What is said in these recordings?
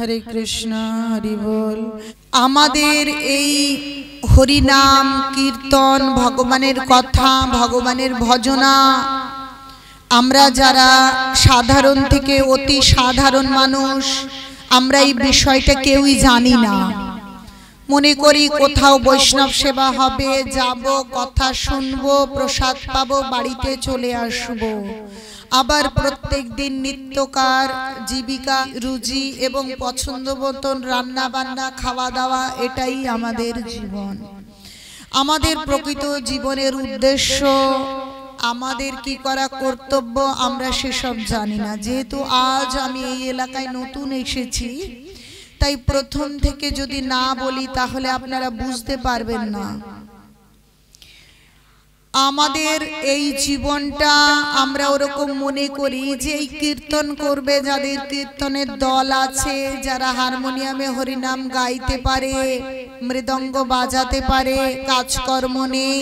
हरे कृष्ण हरि बोल। आमादेर एई हरि नाम कीर्तन भगवानेर कथा भगवानेर भजना आमरा जारा साधारण थेके अति साधारण मानुष आमरा एई विषयटा केउई जानी ना। मने करी कोथाओ वैष्णव सेवा हबे जाबो कथा शुनबो प्रसाद पाबो बाड़ीते चले आसबो आबार प्रत्येक दिन नित्यकार जीविका रुचि एवं पछंद मतन रान्ना बान्ना खावा दावा एटाई आमादेर जीवन। आमादेर प्रकृत जीवनेर उद्देश्य आमादेर की करा कर्तव्य आमरा सेसब जानी ना। जेहेतु आज आमी एई एलाकाय नतून एसेछि ताई प्रथम थेके जोदि ना बोली ताहले आपनारा बुझते पारबेन ना। आमादेर एई जीवनटा आमरा ओरकम मने करी जे एई कीर्तन करबे जादेर कीर्तनेर दल आछे जारा हारमोनियामे हरिनाम गाइते पारे मृदंग बाजाते पारे काजकर्म नेই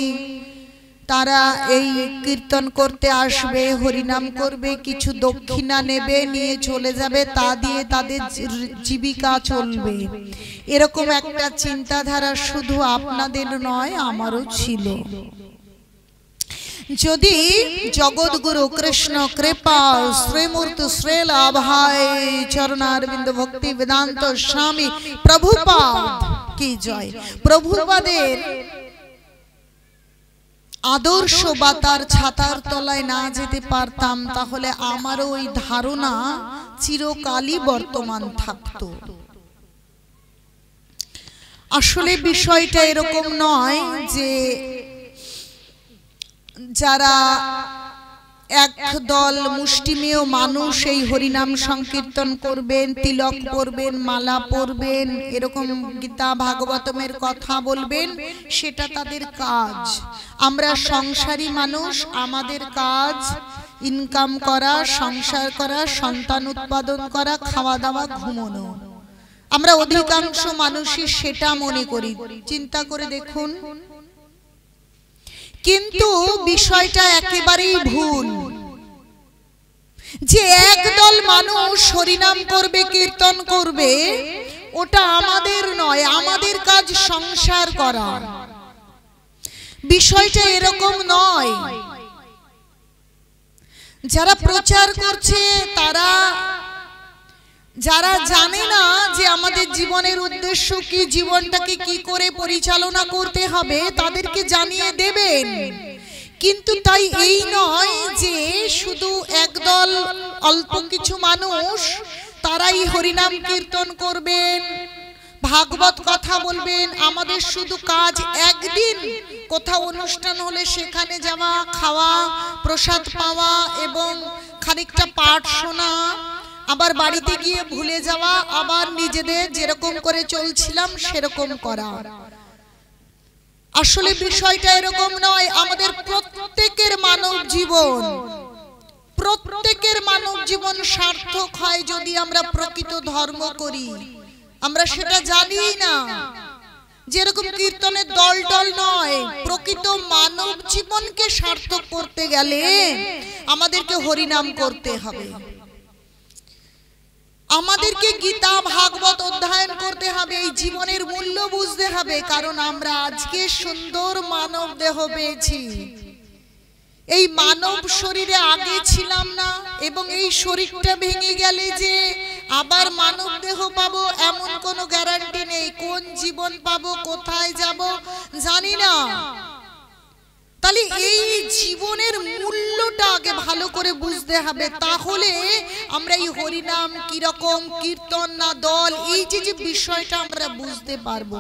तारा एई कीर्तन करते आसबे हरिनाम करबे किछु दक्षिणा नेबे निये चले जाबे ता दिये तादेर जीविका चलबे एरकम एकटा चिंताधारा शुधु आपनादेर नय आमारो छिलो। यदि जगद्गुरु कृष्ण कृपा श्रीमूर्ति श्रीला भाई चरणारविंद भक्ति वेदांत स्वामी प्रभुपाद की जय। प्रभुपादेर आदर्श बा तार छातार तलाय ना जेते पारताम ताहले आमारो ओई धारणा चिरकालई बर्तमान थाकतो। आसले विषयटा एरकम नय जे যারা একদল মুষ্টিমেয় মানুষ এই হরিনাম সংকীর্তন করবেন তিলক পরবেন মালা পরবেন এরকম গীতা ভাগবতমের কথা বলবেন সেটা তাদের কাজ। আমরা সংসারী মানুষ আমাদের কাজ ইনকাম করা সংসার করা সন্তান উৎপাদন করা খাওয়া দাওয়া ঘুমানো। আমরা অধিকাংশ মানুষই সেটা মনে করি। চিন্তা করে দেখুন किन्तु विषयटा एकेबारेई भूल जे एकदल मानुष हरिनाम करबे कीर्तन करबे ओटा आमादेर नय आमादेर काज संसार करा। विषयटा एरकम नय। जारा प्रचार करछे तारा যারা জানে না যে আমাদের জীবনের উদ্দেশ্য কি জীবনটাকে কি করে পরিচালনা করতে হবে তাদেরকে জানিয়ে দেবেন। কিন্তু তাই এই নয় যে শুধু একদল অল্প কিছু মানুষ তারাই হরিনাম কীর্তন করবেন ভাগবত কথা বলবেন। আমাদের শুধু কাজ একদিন কোথাও অনুষ্ঠান হলে সেখানে যাওয়া খাওয়া প্রসাদ পাওয়া এবং খানিকটা পাঠ শোনা আবার বাড়িতে গিয়ে ভুলে যাওয়া আবার নিজেদের যেরকম করে চলছিলাম সেরকম করা। আসলে বিষয়টা এরকম নয়। আমাদের প্রত্যেকের মানব জীবন সার্থক হয় যদি আমরা প্রকৃত ধর্ম করি। আমরা সেটা জানি না। যেরকম কীর্তনের দল নয় প্রকৃত মানব জীবনকে সার্থক করতে গেলে আমাদেরকে হরিনাম করতে হবে। আমাদেরকে গীতা ভাগবত অধ্যয়ন করতে হবে এই জীবনের মূল্য বুঝতে হবে। কারণ আমরা আজকে সুন্দর মানব দেহ পেয়েছি। এই মানব শরীরে আগে ছিলাম না এবং এই শরীরটা ভেঙে গেলে যে আবার মানব দেহ পাবো এমন কোনো গ্যারান্টি নেই। কোন জীবন পাবো কোথায় যাব জানি না। তাহলে এই জীবনের মূল্যটা আগে ভালো করে বুঝতে হবে তাহলে আমরা এই হরিনাম কি রকম কীর্তন না দল এই যে বিষয়টা আমরা বুঝতে পারবো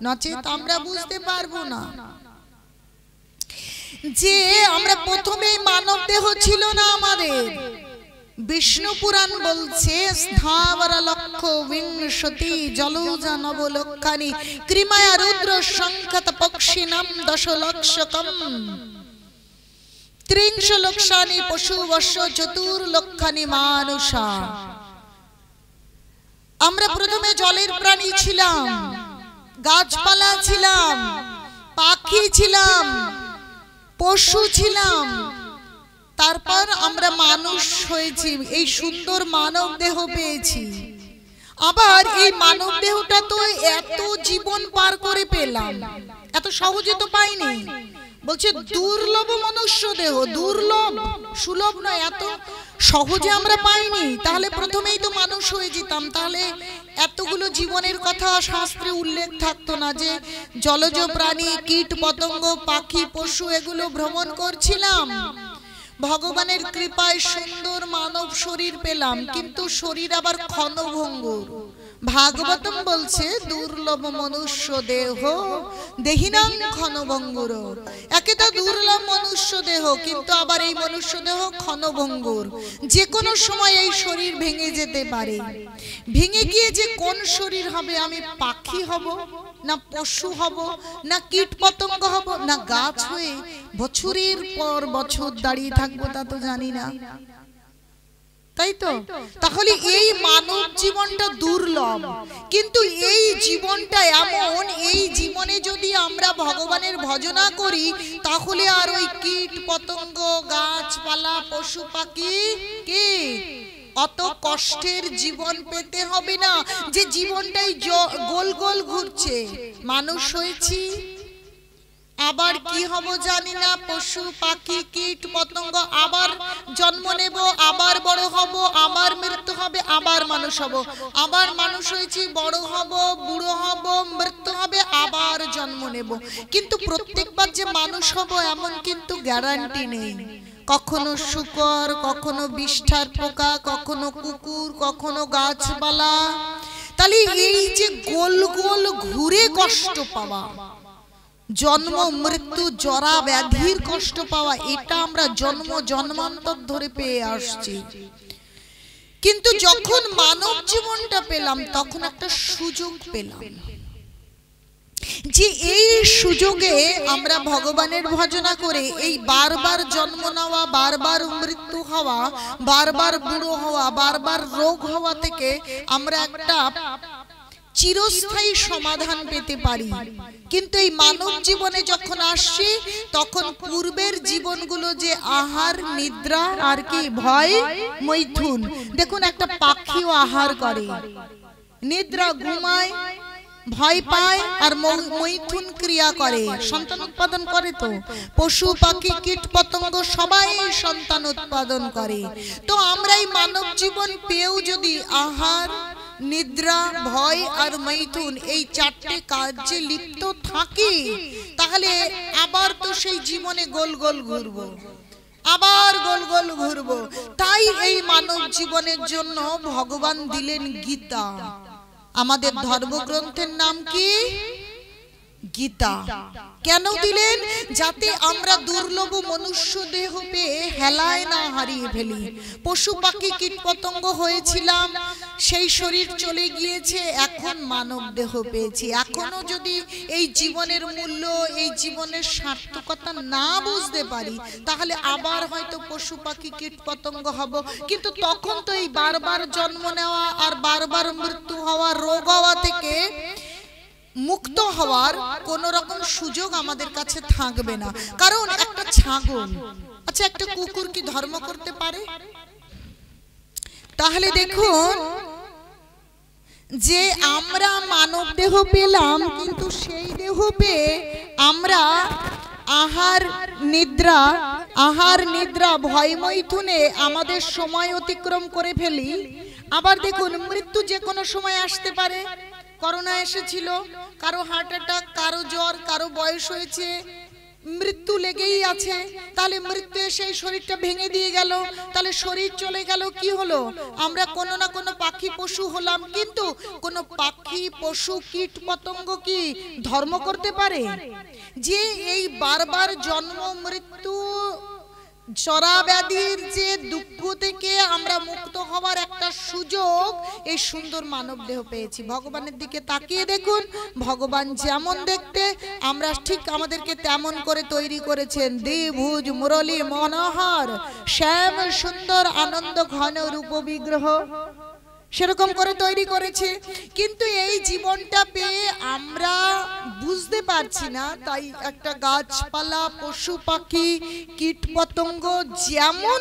নচেত আমরা বুঝতে পারবো না। যে আমরা প্রথমে মানব দেহ ছিল না আমাদের। বিষ্ণু পুরাণ বলছে স্থাবর লক্ষ বিংশতি জলৌজা নবলক্ষানি ক্রিমায়া রুদ্র সংখ্যাত পক্ষিনাম দশলক্ষকম ত্রিংশ লক্ষানি পশু বর্ষ চতুর্লক্ষানি মানুষা। আমরা প্রথমে জলের প্রাণী ছিলাম গাছপালা ছিলাম পাখি ছিলাম পশু ছিলাম তারপর আমরা মানুষ হয়েছি এই সুন্দর মানব দেহ পেয়েছি। আবার এই মানব দেহটা তো এত জীবন পার করে পেলাম, এত সহজে তো পাইনি। বলছে দুর্লভ মনুষ্য দেহ, দুর্লভ, সুলভ নয়, এত সহজে আমরা পাইনি। তাহলে প্রথমেই তো মানুষ হয়ে যেতাম, তাহলে এতগুলো জীবনের কথা শাস্ত্রে উল্লেখ থাকতো না যে জলজ প্রাণী, কীট পতঙ্গ, পাখি, পশু এগুলো ভ্রমণ করছিলাম। ভগবানের কৃপায় সুন্দর মানব শরীর পেলাম, কিন্তু শরীর আবার ক্ষণভঙ্গুর। ভাগবতম বলছে দুর্লভ মনুষ্য দেহ দেহিনাং ক্ষণভঙ্গুর। একে তো দুর্লভ মনুষ্য দেহ, কিন্তু আবার এই মনুষ্য দেহ ক্ষণভঙ্গুর, যে কোনো সময় এই শরীর ভেঙে যেতে পারে। ভেঙে গিয়ে যে কোন শরীর হবে, আমি পাখি হব না পশু হব না কীট পতঙ্গ হব না গাছ হয়ে বছরের পর বছর দাঁড়িয়ে থাকবো তা তো জানি না, তাই তো? তাহলে এই মানব জীবনটা দুর্লভ, কিন্তু এই জীবনটা এমন, এই জীবনে যদি আমরা ভগবানের ভজনা করি তাহলে আর ওই কীট পতঙ্গ, গাছপালা, পশু পাখি কি অত কষ্টের জীবন পেতে হবে না, যে জীবনটাই গোল গোল ঘুরছে। মানুষ হয়েছি, আবার কি হব জানি না, পশু পাখি কীট পতঙ্গ, আবার জন্ম নেব, আবার বড় হব, আবার মৃত্যু হবে, আবার মানুষ হব, আবার মানুষ হয়েছি, বড় হব, বুড়ো হব, মৃত্যু হবে, আবার জন্ম নেব। কিন্তু প্রত্যেকবার যে মানুষ হব এমন কিন্তু গ্যারান্টি নেই। কখনো শূকর, কখনো বিষ্ঠার পোকা, কখনো কুকুর, কখনো গাছপালা। তাহলে এই যে গোল গোল ঘুরে কষ্ট পাওয়া, জন্ম মৃত্যু জরা ব্যাধির কষ্ট পাওয়া, এটা আমরা জন্ম জন্মান্তর ধরে পেয়ে আসছি। কিন্তু যখন মানব জীবনটা পেলাম তখন একটা সুযোগ পেলাম, যে এই সুযোগে আমরা ভগবানের ভজনা করে এই বারবার জন্ম নেওয়া, বারবার মৃত্যু হওয়া, বারবার বুড়ো হওয়া, বারবার রোগ হওয়া থেকে আমরা একটা চিরস্থায়ী সমাধান পেতে পারি। কিন্তু এই মানব জীবনে যখন আসছি তখন পূর্বের জীবনগুলো যে আহার নিদ্রা আর কি ভয় মৈথুন, দেখুন একটা পাখিও আহার করে, নিদ্রা ঘুমায়, ভয় পায়, আর মৈথুন ক্রিয়া করে, সন্তান উৎপাদন করে। তো পশু পাখি কীট পতঙ্গ সবাই সন্তান উৎপাদন করে। তো আমরা এই মানব জীবন পেয়েও যদি আহার নিদ্রা ভয় আর মৈথুন এই চারটে কাজে লিপ্ত থাকি, তাহলে আবার তো সেই জীবনে গোল গোল ঘুরবো, আবার গোল গোল ঘুরবো। তাই এই মানব জীবনের জন্য ভগবান দিলেন গীতা। আমাদের ধর্মগ্রন্থের নাম কি? গীতা। কেন দিলেন? যাতে আমরা দুর্লভ মনুষ্য দেহ পেয়ে হেলায় না হারিয়ে ফেলি। পশু পাখি কীট পতঙ্গ হয়েছিলাম, সেই শরীর চলে গিয়েছে, এখন মানব দেহ পেয়েছি। এখনো যদি এই জীবনের মূল্য, এই জীবনের সার্থকতা না বুঝতে পারি, তাহলে আবার হয়তো পশু পাখি কীট পতঙ্গ হব। কিন্তু তখন তো এই বারবার জন্ম নেওয়া আর বারবার মৃত্যু হওয়া, রোগ হওয়া থেকে মুক্ত হওয়ার কোন রকম সুযোগ আমাদের কাছে থাকবে না। কারণ একটা ছাগল, আচ্ছা একটা কুকুর কি ধর্ম করতে পারে? তাহলে দেখুন যে আমরা মানব দেহ পেলাম, কিন্তু সেই দেহ পেয়ে আমরা আহার নিদ্রা ভয় মৈথুনে আমাদের সময় অতিক্রম করে ফেলি। আবার দেখুন মৃত্যু যে কোনো সময় আসতে পারে। করোনা এসেছিল, কারো হার্ট অ্যাটাক, কারো জ্বর, কারো বয়স হয়েছে, মৃত্যু লেগেই আছে। তাহলে মৃত্যু এসে শরীরটা ভেঙে দিয়ে গেল, তাহলে শরীর চলে গেল, কি হলো? আমরা কোনো না কোনো পাখি পশু হলাম। কিন্তু কোনো পাখি পশু কীট পতঙ্গ কি ধর্ম করতে পারে? যে এই বারবার জন্ম মৃত্যু জরা ব্যাধির যে দুঃখ থেকে আমরা মুক্ত হওয়ার একটা সুযোগ এই সুন্দর মানব দেহ পেয়েছি। ভগবানের দিকে তাকিয়ে দেখুন, ভগবান যেমন দেখতে আমরা ঠিক আমাদেরকে তেমন করে তৈরি করেছেন। দ্বিভুজ মুরলী মনোহর শ্যাম সুন্দর আনন্দ ঘন রূপ বিগ্রহ, সেরকম করে তৈরি করেছে। কিন্তু এই জীবনটা পেয়ে আমরা বুঝতে পারছি না। তাই একটা গাছপালা পশু পাখি কীট পতঙ্গ যেমন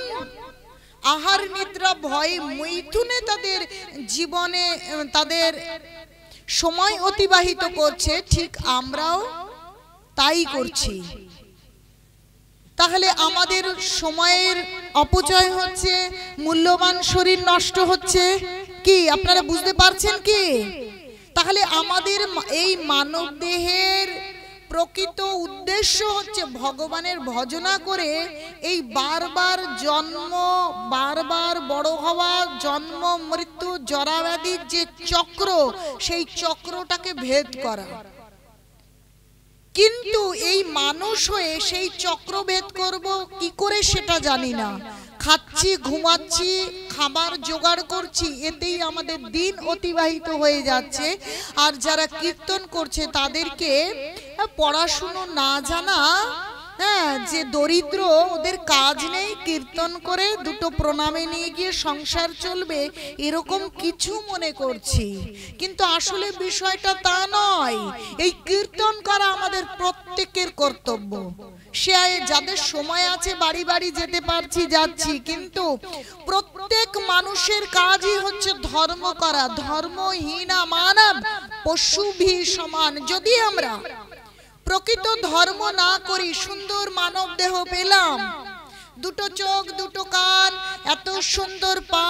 আহার নিদ্রা ভয় মৈথুনে তাদের জীবনে তাদের সময় অতিবাহিত করছে, ঠিক আমরাও তাই করছি। তাহলে আমাদের সময়ের অপচয় হচ্ছে, মূল্যবান শরীর নষ্ট হচ্ছে। কি আপনারা বুঝতে পারছেন কি? তাহলে আমাদের এই মানব দেহের প্রকৃত উদ্দেশ্য হচ্ছে ভগবানের ভজনা করে এই বারবার জন্ম, বারবার বড় হওয়া, জন্ম মৃত্যু জরাব্যাধির যে চক্র, সেই চক্রটাকে ভেদ করা। কিন্তু এই মানুষ হয়ে সেই চক্র ভেদ করব কি করে সেটা জানি না। খাচ্ছি, ঘুমাচ্ছি, খাবার জোগাড় করছি, এতেই আমাদের দিন অতিবাহিত হয়ে যাচ্ছে। আর যারা কীর্তন করছে তাদেরকে পড়াশুনো না জানা, যে দরিদ্র, ওদের কাজ নেই, কীর্তন করে দুটো প্রণামে নিয়ে গিয়ে সংসার চলবে, এরকম কিছু মনে করছি। কিন্তু আসলে বিষয়টা তা নয়। এই কীর্তন করা আমাদের প্রত্যেকের কর্তব্য। সে যাদের সময় আছে বাড়ি বাড়ি যেতে পারছি, যাচ্ছি, কিন্তু প্রত্যেক মানুষের কাজই হচ্ছে ধর্ম করা। ধর্মহীনা মানব পশুভি সমান। যদি আমরা প্রকৃত ধর্ম না করি, সুন্দর মানব দেহ পেলাম, দুটো চোখ, দুটো কান, এত সুন্দর পা,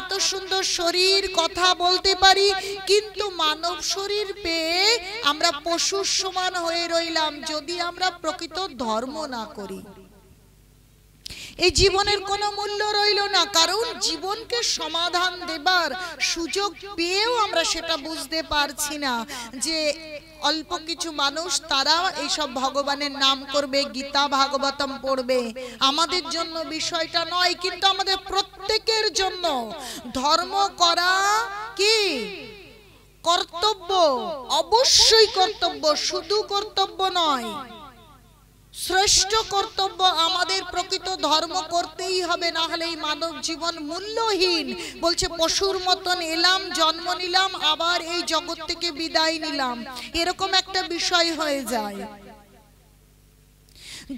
এত সুন্দর শরীর, কথা বলতে পারি, কিন্তু মানব শরীর পেয়ে আমরা পশুর সমান হয়ে রইলাম যদি আমরা প্রকৃত ধর্ম না করি। এই জীবনের কোনো মূল্য রইল না, কারণ জীবনকে সমাধান দেবার সুযোগ পেয়েও আমরা সেটা বুঝতে পারছি না। যে অল্প কিছু মানুষ তারা এইসব ভগবানের নাম করবে, গীতা ভাগবতম পড়বে, আমাদের জন্য বিষয়টা নয়। কিন্তু আমাদের প্রত্যেকের জন্য ধর্ম করা কি কর্তব্য, অবশ্যই কর্তব্য, শুধু কর্তব্য নয়, শ্রেষ্ঠ কর্তব্য। আমাদের প্রকৃত ধর্ম করতেই হবে, না হলে এই মানব জীবন মূল্যহীন। বলছে পশুর মতন এলাম, জন্ম নিলাম, আবার এই জগৎ থেকে বিদায় নিলাম, এরকম একটা বিষয় হয়ে যায়।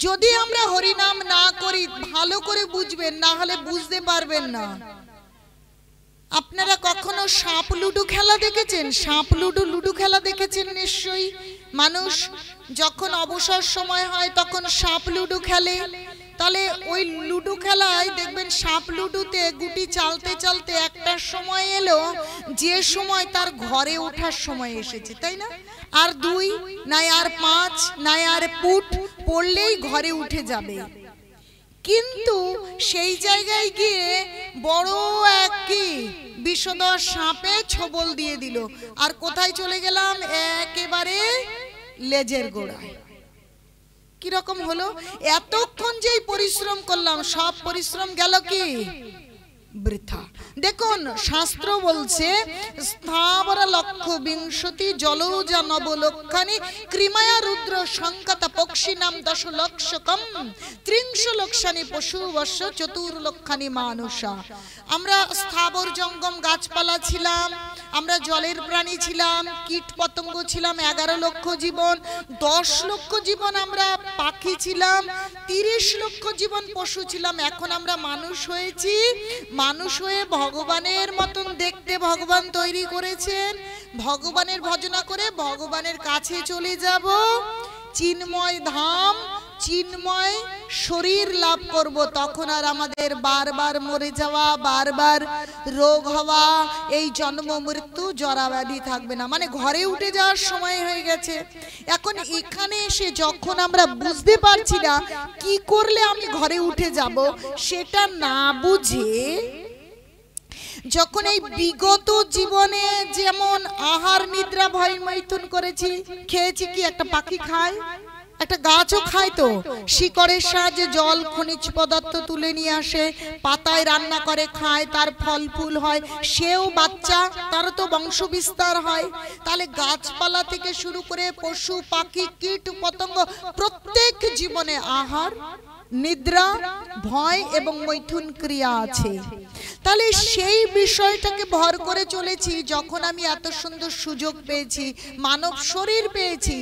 যদি আমরা হরিনাম না করি, ভালো করে বুঝবেন, না হলে বুঝতে পারবেন না। আপনারা কখনো সাপ লুডু খেলা দেখেছেন? সাপ লুডু খেলা দেখেছেন নিশ্চয়ই। মানুষ যখন অবসর সময় হয় তখন সাপ লুডু খেলে। তাহলে ওই লুডু খেলায় দেখবেন সাপ লুডুতে গুটি চালতে চালতে একটা সময় এলো যে সময় তার ঘরে ওঠার সময় এসেছে, তাই না? আর 2 নাই আর 5 নাই আর পুট পড়লেই ঘরে উঠে যাবে। কিন্তু সেই জায়গায় গিয়ে বড় এক কি বিষধর সাপে ছোবল দিয়ে দিল, আর কোথায় চলে গেলাম? একেবারে লেজের গোড়ায়। কিরকম হলো? এতক্ষণ যেই পরিশ্রম করলাম, সব পরিশ্রম গেল কি বৃথা। দেখুন শাস্ত্র বলছে স্থাবর লক্ষ বিংশতি জলৌজা নবলক্ষানি ক্রিমায়া রুদ্র সংকত পক্ষী নাম 10 লক্ষকম 30 লক্ষানি পশু বর্ষ 4 লক্ষানি মানুষা। আমরা স্থাবর জঙ্গম গাছপালা ছিলাম, আমরা জলের প্রাণী ছিলাম, কীট পতঙ্গ ছিলাম 11 লক্ষ জীবন, 10 লক্ষ জীবন আমরা পাখি ছিলাম, 30 লক্ষ জীবন পশু ছিলাম। এখন আমরা মানুষ হয়েছি। মানুষ হয়ে ভগবানের মতন দেখতে ভগবান তৈরি করেছেন। ভগবানের ভজনা করে ভগবানের কাছে চলে যাব, চিন্ময় ধাম, চিন্ময় শরীর লাভ করব। তখন আর আমাদের বারবার মরে যাওয়া, বারবার রোগ হওয়া, এই জন্ম মৃত্যু জরাব্যাধি থাকবে না। মানে ঘরে উঠে যাওয়ার সময় হয়ে গেছে। এখন এখানে এসে যখন আমরা বুঝতে পারছি না কি করলে আমি ঘরে উঠে যাব, সেটা না বুঝে যখন এই বিগত জীবনে যেমন আহার নিদ্রা ভয় মৈথুন করেছি, খেয়েছি কি? একটা পাখি খায়, একটা গাছও খায়, তো শিকড়ের সাহায্যে জল খনিজ পদার্থ তুলে নিয়ে আসে, পাতায় রান্না করে খায়, তার ফল ফুল হয়, সেও বাচ্চা, তারও তো বংশ বিস্তার হয়। তাহলে গাছপালা থেকে শুরু করে পশু পাখি কীট পতঙ্গ প্রত্যেক জীবনে আহার নিদ্রা ভয় এবং মৈথুন ক্রিয়া আছে। তাহলে সেই বিষয়টাকে ভর করে চলেছি। যখন আমি এত সুন্দর সুযোগ পেয়েছি, মানব শরীর পেয়েছি,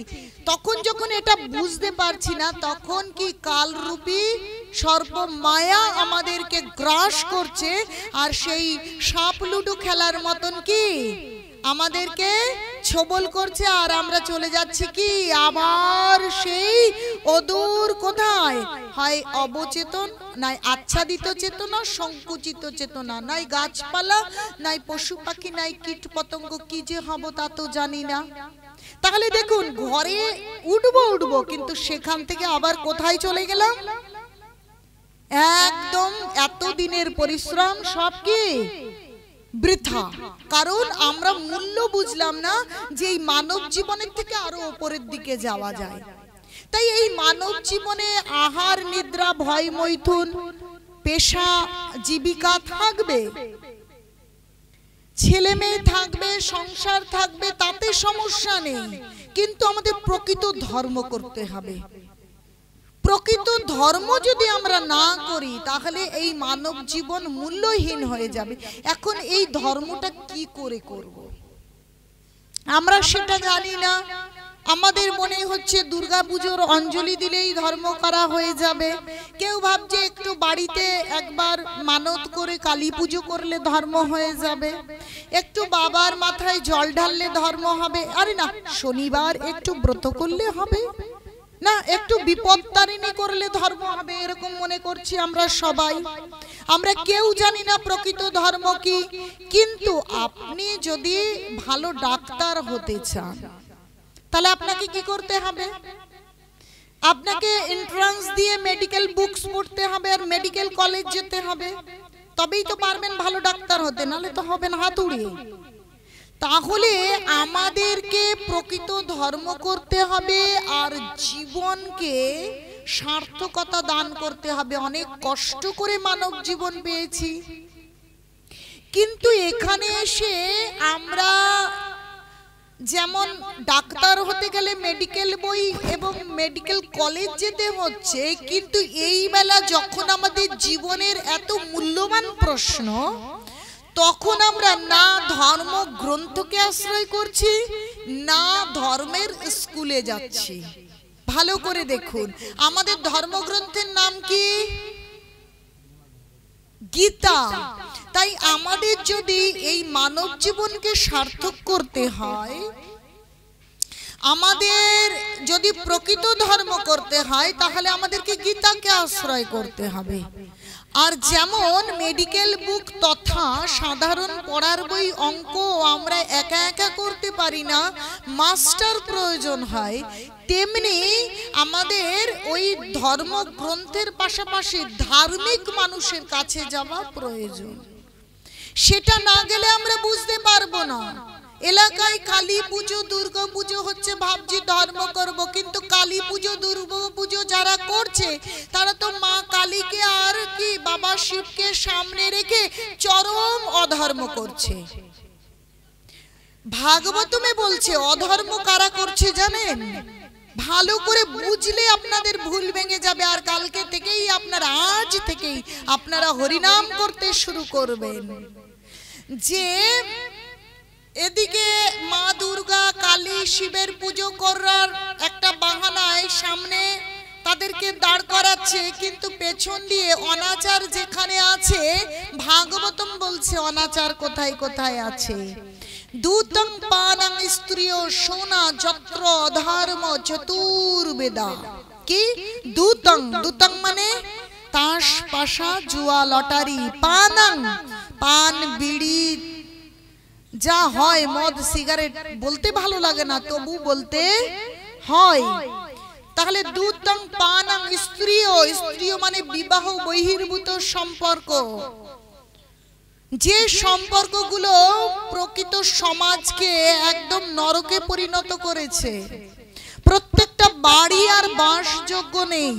তখন যখন এটা বুঝতে পারছি না, তখন কি কালরূপী সর্প মায়া আমাদেরকে গ্রাস করছে, আর সেই সাপ লুডো খেলার মতন কি আমাদেরকে ছবল করছে, আর আমরা চলে যাচ্ছি কি আবার সেই অদূর কোথায়, হয় অবচেতন, নাই আচ্ছাদিত চেতনা, সংকুচিত চেতনা, নাই গাছপালা, নাই পশু পাখি, নাই কীট পতঙ্গ, কি যে হব তা তো জানি না। তাহলে দেখুন, ঘরে উঠবো কিন্তু সেখান থেকে আবার কোথায় চলে গেলাম? একদম এতদিনের পরিশ্রম সব কি বৃথা। কারণ আমরা মূল্য বুঝলাম না যে এই মানব জীবনের থেকে আরো উপরের দিকে যাওয়া যায়। তাই এই মানব জীবনে আহার নিদ্রা ভয় মৈথুন পেশা জীবিকা থাকবে, ছেলে মেয়ে থাকবে, সংসার থাকবে, তাতে সমস্যা নেই, কিন্তু আমাদের প্রকৃত ধর্ম করতে হবে। প্রকৃত ধর্ম যদি আমরা না করি তাহলে এই মানব জীবন মূল্যহীন হয়ে যাবে। এখন এই ধর্মটা কি করে করব আমরা সেটা জানি না। আমাদের মনে হচ্ছে দুর্গা পুজোর অঞ্জলি দিলেই ধর্ম করা হয়ে যাবে। কেউ ভাবছে একটু বাড়িতে একবার মানত করে কালী পুজো করলে ধর্ম হয়ে যাবে, একটু বাবার মাথায় জল ঢাললে ধর্ম হবে। আরে না, শনিবার একটু ব্রত করলে হবে না, একটু বিপত্তারিণী করলে ধর্ম হবে, এরকম মনে করছি আমরা সবাই। আমরা কেউ জানি না প্রকৃত ধর্ম কি। কিন্তু আপনি যদি ভালো ডাক্তার হতে চান তাহলে আপনাকে কি করতে হবে? আপনাকে এন্ট্রান্স দিয়ে মেডিকেল বুকস পড়তে হবে আর মেডিকেল কলেজ যেতে হবে, তবেই তো পারবেন ভালো ডাক্তার হতে, নাহলে তো হবেন হাতুড়ি। তাহলে আমাদেরকে প্রকৃত ধর্ম করতে হবে আর জীবনকে সার্থকতা দান করতে হবে। অনেক কষ্ট করে মানব জীবন পেয়েছি, কিন্তু এখানে এসে আমরা যেমন ডাক্তার হতে গেলে মেডিকেল বই এবং মেডিকেল কলেজ যেতে হচ্ছে, কিন্তু এই বেলা যখন আমাদের জীবনের এত মূল্যবান প্রশ্ন, তখন আমরা না ধর্ম গ্রন্থকে আশ্রয় করছি না ধর্মের স্কুলে যাচ্ছি। ভালো করে দেখুন, আমাদের ধর্মগ্রন্থের নাম কি? গীতা। তাই আমাদের যদি এই মানব জীবনকে সার্থক করতে হয়, আমাদের যদি প্রকৃত ধর্ম করতে হয়, তাহলে আমাদেরকে গীতাকে আশ্রয় করতে হবে। আর যেমন মেডিকেল বুক তথা সাধারণ পড়ার বই অঙ্ক আমরা একা একা করতে পারি না, মাস্টার প্রয়োজন হয়, তেমনি আমাদের ওই ধর্মগ্রন্থের পাশাপাশি ধার্মিক মানুষের কাছে যাওয়া প্রয়োজন। সেটা না গেলে আমরা বুঝতে পারবো না। এলাকায় কালী পুজো দুর্গা পুজো হচ্ছে, ভাবছি ধর্ম করব, কিন্তু কালী পুজো দুর্গা পুজো যারা করছে তারা তো মা কালীকে আর কি বাবা শিবকে সামনে রেখে চরম অধর্ম করছে। ভাগবতমে বলছে অধর্ম কারা করছে জানেন? ভালো করে বুঝলে আপনাদের ভুল ভেঙে যাবে। আর কালকে থেকেই আপনারা, আজ থেকেই আপনারা হরিনাম করতে শুরু করবেন। যে এদিকে মা দুর্গা কালী শিবের পুজো করার একটা বাহানায় সামনে তাদেরকে দাঁড় করাচ্ছে, কিন্তু পেছন দিয়ে অনাচার যেখানে আছে, ভাগবতম বলছে অনাচার কোথায় কোথায় আছে। দূতং পানং স্ত্রিয় সোনা যত্র ধর্ম চতুর্বেদা। কি দূতং? দূতং মানে তাস পাশা জুয়া লটারি, পানং পান বিড়ি যা হয়, মদ সিগারেট বলতে ভালো লাগে না তবু বলতে হয়। তাহলে দূতং পানং স্ত্রিয়, স্ত্রিয় মানে বিবাহ বহির্ভূত সম্পর্ক, যে সম্পর্কগুলো প্রকৃত সমাজকে একদম নরকে পরিণত করেছে। প্রত্যেকটা বাড়ি আর বাসযোগ্য নেই।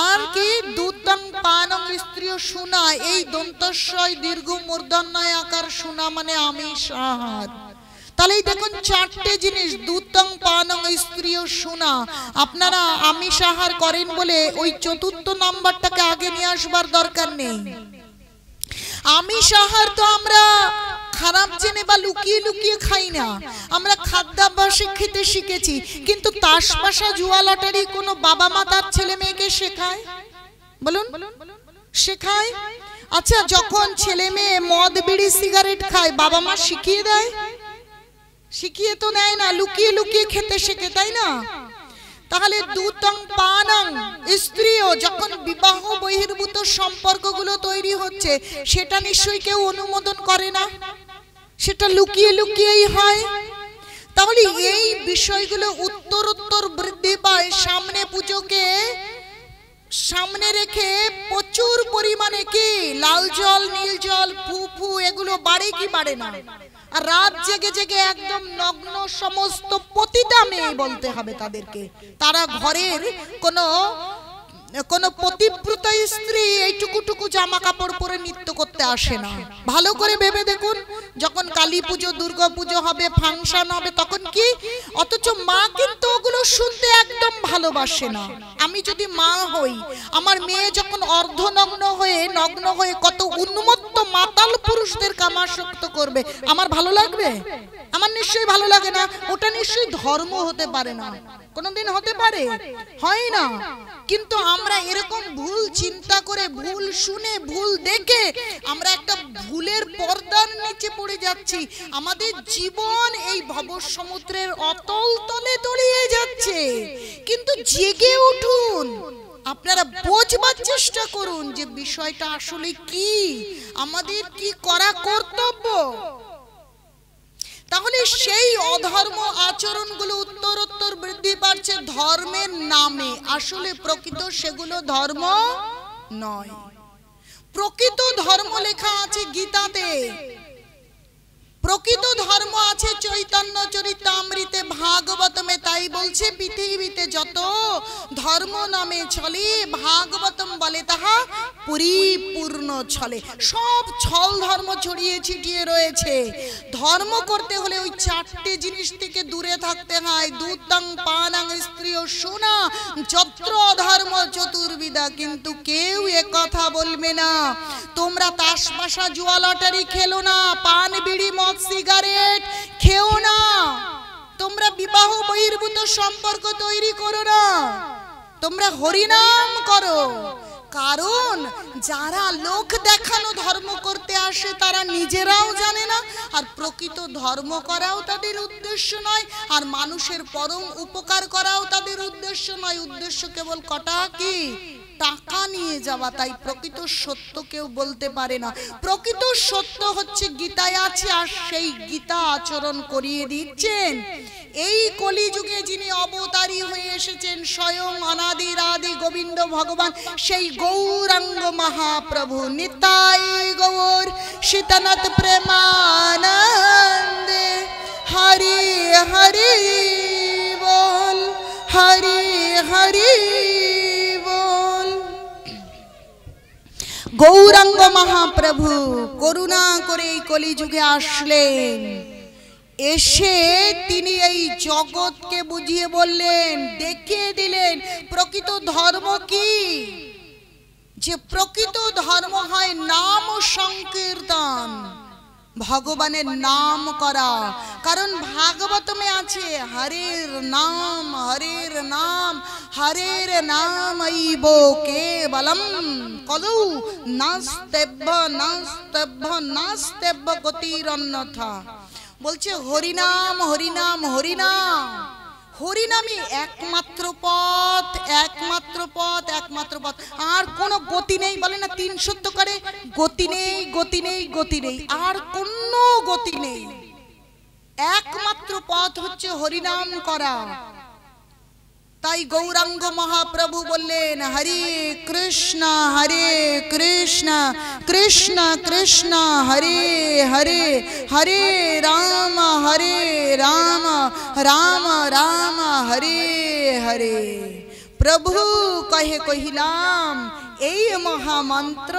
আর কি দূতং পানং স্ত্রিয় সোনা, এই দন্তস্বয় দীর্ঘ মূর্ধন্যয় আকার সোনা মানে আমিষ আহার। তাহলে দেখুন চারটে জিনিস, দূতং পানং স্ত্রিয় সোনা। আপনারা আমিষ আহার করেন বলে ওই চতুর্থ নাম্বারটাকে আগে নিয়ে আসবার দরকার নেই। আমিষ আহার তো আমরা খারাপ জেনে বা লুকিয়ে লুকিয়ে খাই না, আমরা খাদ্যাভ্যাসে খেতে শিখেছি। কিন্তু তাস পাশা জুয়া লটারি কোনো বাবা মা তার ছেলে মেয়েকে শেখায়? বলুন, শেখায়? আচ্ছা, যখন ছেলে মেয়ে মদ বিড়ি সিগারেট খায়, বাবা মা শিখিয়ে দেয়? শিখিয়ে তো দেয় না, লুকিয়ে লুকিয়ে খেতে শেখে, তাই না? তাহলে দুতং পানং, স্ত্রীও যখন বিবাহ বহির্ভূত সম্পর্কগুলো তৈরি হচ্ছে, সেটা নিশ্চয়ই কেউ অনুমোদন করে না, সেটা লুকিয়ে লুকিয়েই হয়। তাহলে এই বিষয়গুলো উত্তরোত্তর বৃদ্ধি পায়। সামনে পুজোকে সামনে রেখে প্রচুর পরিমাণে কি লাল জল, নীল জল, ফু এগুলো বাড়ে কি বাড়ে না? আর রাত জেগে জেগে একদম নগ্ন সমস্ত পতিতা মেয়ে বলতে হবে তাদেরকে। তারা ঘরের কোন পতিব্রতা স্ত্রী এইটুকুটুকু জামা কাপড় পরে নৃত্য করতে আসে না। ভালো করে ভেবে দেখুন, যখন কালী পুজো, দুর্গা পুজো হবে, ফাংশন হবে, তখন কি? অথচ মা কিন্তু ওগুলো শুনতে একদম ভালোবাসে না। আমি যদি মা হই, আমার মেয়ে যখন অর্ধনগ্ন হয়ে নগ্ন হয়ে কত উন্মত্ত মাতাল পুরুষদের কামাসক্ত করবে, আমার ভালো লাগবে? আমার নিশ্চয়ই ভালো লাগে না। ওটা নিশ্চয়ই ধর্ম হতে পারে না, কোনদিন হতে পারে? হয় না। কিন্তু আমরা এরকম ভুল চিন্তা করে, ভুল শুনে, ভুল দেখে আমরা একটা ভুলের পর্দার নিচে পড়ে যাচ্ছি। আমাদের জীবন এই ভব সমুদ্রের অতল তলে তলিয়ে যাচ্ছে। কিন্তু জেগে উঠুন, আপনারা বোঝবার চেষ্টা করুন যে বিষয়টা আসলে কি, আমাদের কি করা কর্তব্য। তাহলে সেই অধর্ম আচরণগুলো উত্তরোত্তর বৃদ্ধি পাচ্ছে ধর্মের নামে। আসলে প্রকৃত সেগুলো ধর্ম নয়। প্রকৃত ধর্ম লেখা আছে গীতাতে, প্রকৃত ধর্ম আছে চৈতন্য চরিতামৃতে, ভাগবতমে। তাই বলছে পৃথিবীতে যত ধর্ম নামে চলে, ভাগবতম বলে তাহা পরিপূর্ণ ছলে। সব ছল ধর্ম ছড়িয়ে ছিটিয়ে রয়েছে। ধর্ম করতে হলে ওই চারটে জিনিস থেকে দূরে থাকতে হয়। দুতং পানং, স্ত্রী ও সোনা, যত্র অধর্ম চতুর্বিধা। কিন্তু কেউ এ কথা বলবে না। তোমরা তাসপাশা জুয়া লটারি খেলো না, পান বিড়ি মদ সিগারেট খেও না, তোমরা বিবাহ বহির্ভূত সম্পর্ক তৈরি করো না, তোমরা হরিনাম করো। কারণ যারা লোক দেখানো ধর্ম করতে আসে তারা নিজেরাও জানে না, আর প্রকৃত ধর্ম করাও তাদের উদ্দেশ্য নয়, আর মানুষের পরম উপকার করাও তাদের উদ্দেশ্য নয়। উদ্দেশ্য কেবল কটা কি? টাকা নিয়ে যাওয়া। তাই প্রকৃত সত্য কেউ বলতে পারে না। প্রকৃত সত্য হচ্ছে গীতায় আছে, আর সেই গীতা আচরণ করিয়ে দিচ্ছেন এই কলিযুগে যিনি অবতারী হয়ে এসেছেন, স্বয়ং অনাদির আদি গোবিন্দ ভগবান, সেই গৌরাঙ্গ মহাপ্রভু। নিতাই গৌর সীতানাথ প্রেমানন্দে, হরি হরি বল, হরি হরি। গৌরাঙ্গ মহাপ্রভু করুণা করে এই কলিযুগে আসলেন। এসে তিনি এই জগৎকে বুঝিয়ে বললেন, দেখিয়ে দিলেন প্রকৃত ধর্ম কি। যে প্রকৃত ধর্ম হয় নাম সংকীর্তন, ভগবানের নাম করা। কারণ ভাগবতমে আছে হরের নাম, হরের নাম, হরের নাম ইব কেবলম কলৌ নাস্তেব্য নাস্তেব্য নাস্তেব্য গতিরন্যথা। বলছে হরিনাম, হরিনাম, হরিনাম। হরিনামই একমাত্র পথ, একমাত্র পথ, একমাত্র পথ। আর কোনো গতি নেই। বলে না ৩০০ করে গতি নেই, গতি নেই, গতি নেই, আর কোনো গতি নেই। একমাত্র পথ হচ্ছে হরিনাম করা। তাই গৌরাঙ্গ মহাপ্রভু বললেন হরে কৃষ্ণ কৃষ্ণ কৃষ্ণ হরে হরে, হরে রাম রাম রাম হরে হরে। প্রভু কহে কহিলাম এই মহামন্ত্র,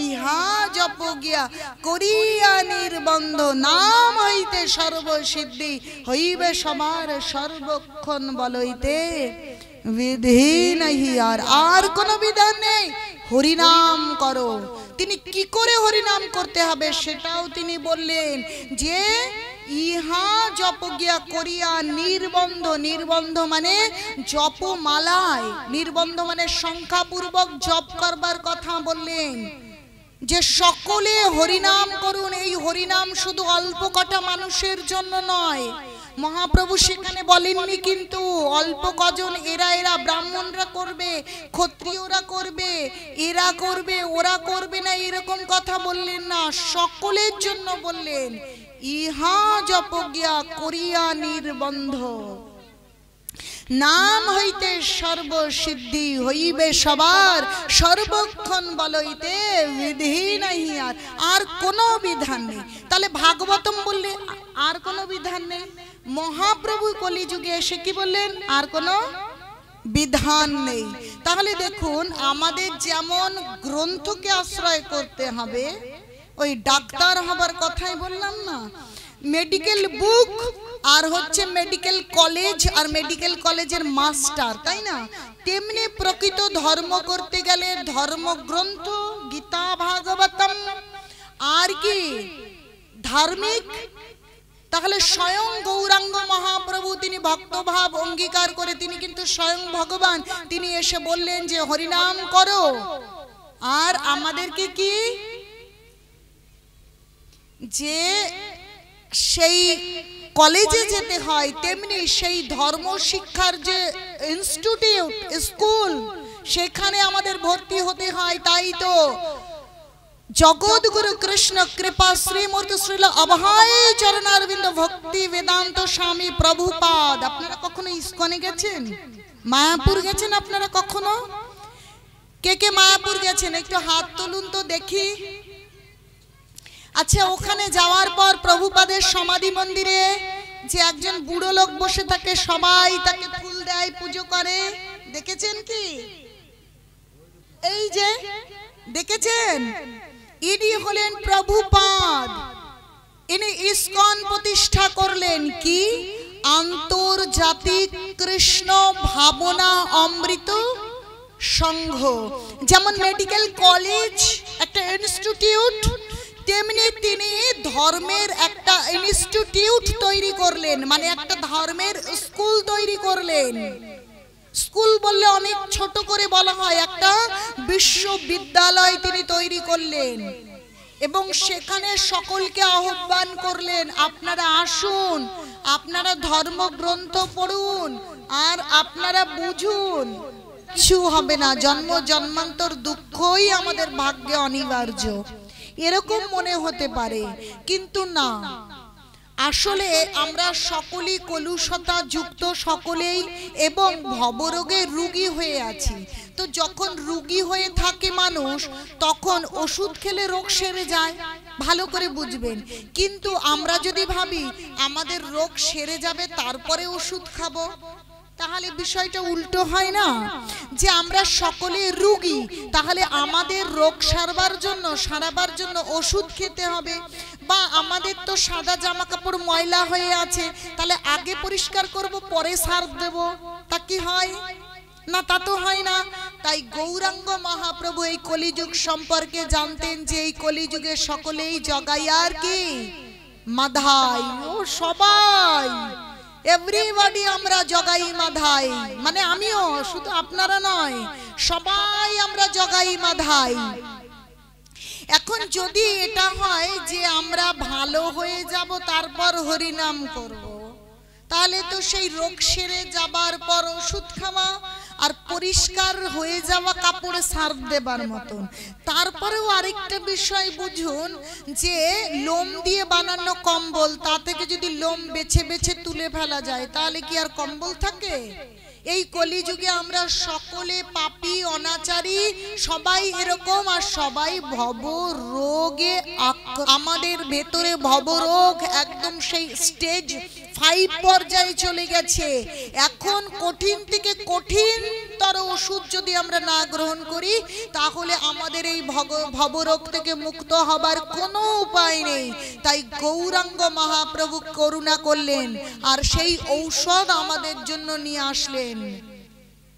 ইহা জপ গিয়া করিয়া নির্বন্ধ, নাম হইতে সর্বসিদ্ধি হইবে সবার সর্বক্ষণ বলইতে বিধি নাহি। আর কোনো বিধান নেই, হরিনাম করো। তিনি কি করে হরিনাম করতে হবে সেটাও তিনি বললেন, যে ইহা জপজ্ঞা করিয়া নির্বন্ধ, নির্বন্ধ মানে জপমালায়, নির্বন্ধ মানে সংখ্যাপূর্বক জপ করবার কথা বললেন, যে সকলে হরিনাম করুন। এই হরিনাম শুধু অল্প কটা মানুষের জন্য নয়, মহাপ্রভু সেখানে বলেননি কিন্তু অল্প কজন এরা এরা ব্রাহ্মণরা করবে, ক্ষত্রিয়রা করবে, এরা করবে, ওরা করবে না, এরকম কথা বললেন না, সকলের জন্য বললেন ইহা জপজ্ঞা করিয়া নির্বন্ধ। নাম হইতে সর্বসিদ্ধি হইবে সবার, সর্বক্ষণ বলইতে বিধি নাই আর কোনো বিধান নেই। তাহলে ভাগবতম বললে আর কোনো বিধান নেই, মহাপ্রভু কলিযুগে এসে কি বললেন আর কোনো বিধান নেই। তাহলে দেখুন আমাদের যেমন গ্রন্থকে আশ্রয় করতে হবে, ওই ডাক্তার হবার কথাই বললাম না, মেডিকেল বুক আর হচ্ছে মেডিকেল কলেজ আর মেডিকেল কলেজের মাস্টার, তাই না? তেমনি প্রকৃত ধর্ম করতে গেলে ধর্মগ্রন্থ গীতা ভাগবতম আর কি ধার্মিক। তাহলে স্বয়ং গৌরাঙ্গ মহাপ্রভু তিনি ভক্তভাব অঙ্গীকার করে, তিনি কিন্তু স্বয়ং ভগবান, তিনি এসে বললেন যে হরিনাম করো। আর আমাদেরকে কি যে সেই কলেজে যেতে হয়, তেমনি সেই ধর্ম শিক্ষার যে ইনস্টিটিউট স্কুল সেখানে আমাদের ভর্তি হতে হয়। তাই তো জগৎগুরু কৃষ্ণ কৃপা শ্রীমূর্তি শ্রীল অভয় চরণারবিন্দ ভক্তি বেদান্ত স্বামী প্রভুপাদ। আপনারা কখনো ইস্কনে গেছেন? মায়াপুর গেছেন আপনারা কখনো? কে কে মায়াপুর গেছেন একটু হাত তুলুন তো দেখি। আচ্ছা, ওখানে যাওয়ার পর প্রভুপাদের সমাধি মন্দিরে যে একজন বুড়ো লোক বসে থাকে, সবাই তাকে ফুল দেয়, পুজো করে, দেখেছেন কি? এই যে দেখেছেন, ইনি হলেন প্রভুপাদ। ইনি ইস্কন প্রতিষ্ঠা করলেন কি আন্তর্জাতিক কৃষ্ণ ভাবনা অমৃত সংঘ। যেমন মেডিকেল কলেজ একটা ইনস্টিটিউট, তেমনি তিনি ধর্মের একটা ইনস্টিটিউট তৈরি করলেন, মানে একটা ধর্মের স্কুল তৈরি করলেন। স্কুল বললে অনেক ছোট করে বলা হয়, একটা বিশ্ববিদ্যালয় তিনি তৈরি করলেন এবং সেখানে সকলকে আহ্বান করলেন, আপনারা আসুন, আপনারা ধর্মগ্রন্থ পড়ুন আর আপনারা বুঝুন, কিছু হবে না, জন্ম জন্মান্তর দুঃখই আমাদের ভাগ্যে অনিবার্য, এরকম মনে হতে পারে, কিন্তু না, আসলে আমরা সকলেই কলুষতা যুক্ত, সকলেই এবং ভবরোগের রোগী হয়ে আছি। তো যখন রোগী হয়ে থাকে মানুষ, তখন ওষুধ খেলে রোগ সেরে যায়, ভালো করে বুঝবেন। কিন্তু আমরা যদি ভাবি আমাদের রোগ সেরে যাবে তারপরে ওষুধ খাবো, তাহলে বিষয়টা উল্টো হয় না? যে আমরা সকলে রোগী, তাহলে আমাদের রোগ সারবার জন্য ওষুধ খেতে হবে। বা আমাদের তো সাদা জামা কাপড় ময়লা হয়ে আছে, তাহলে আগে পরিষ্কার করব পরে সার দেব, তা কি হয় না? তা তো হয় না। তাই গৌরাঙ্গ মহাপ্রভু এই কলিযুগ সম্পর্কে জানতেন যে এই কলিযুগে সকলেই জগাই আর কি মাধাই, ও সবাই এভরিবডি আমরা জগাই মাধাই, মানে আমিও, শুধু আপনারা নয়, সবাই আমরা জগাই মাধাই। এখন যদি এটা হয় যে আমরা ভালো হয়ে যাব তারপর হরিনাম করব, তাহলে তো সেই রোগ সেরে যাবার পর ওষুধ খাওয়া আর পরিষ্কার হয়ে যাওয়া কাপড়ে সার্ফ দেবার মতন। তারপরেও আরেকটা বিষয় বুঝুন, যে লোম দিয়ে বানানো কম্বল, তা থেকে যদি লোম বেছে বেছে তুলে ফেলা যায়, তাহলে কি আর কম্বল থাকে? এই কলিযুগে আমরা সকলে পাপী অনাচারী, সবাই এরকম, আর সবাই ভব রোগে আমাদের ভেতরে ভবরোগ একদম সেই স্টেজ 5 পর্যায়ে চলে গেছে। এখন কঠিন থেকে কঠিনতর ওষুধ যদি আমরা না গ্রহণ করি, তাহলে আমাদের এই ভবরোগ থেকে মুক্ত হবার কোনো উপায় নেই। তাই গৌরাঙ্গ মহাপ্রভু করুণা করলেন আর সেই ঔষধ আমাদের জন্য নিয়ে আসলেন।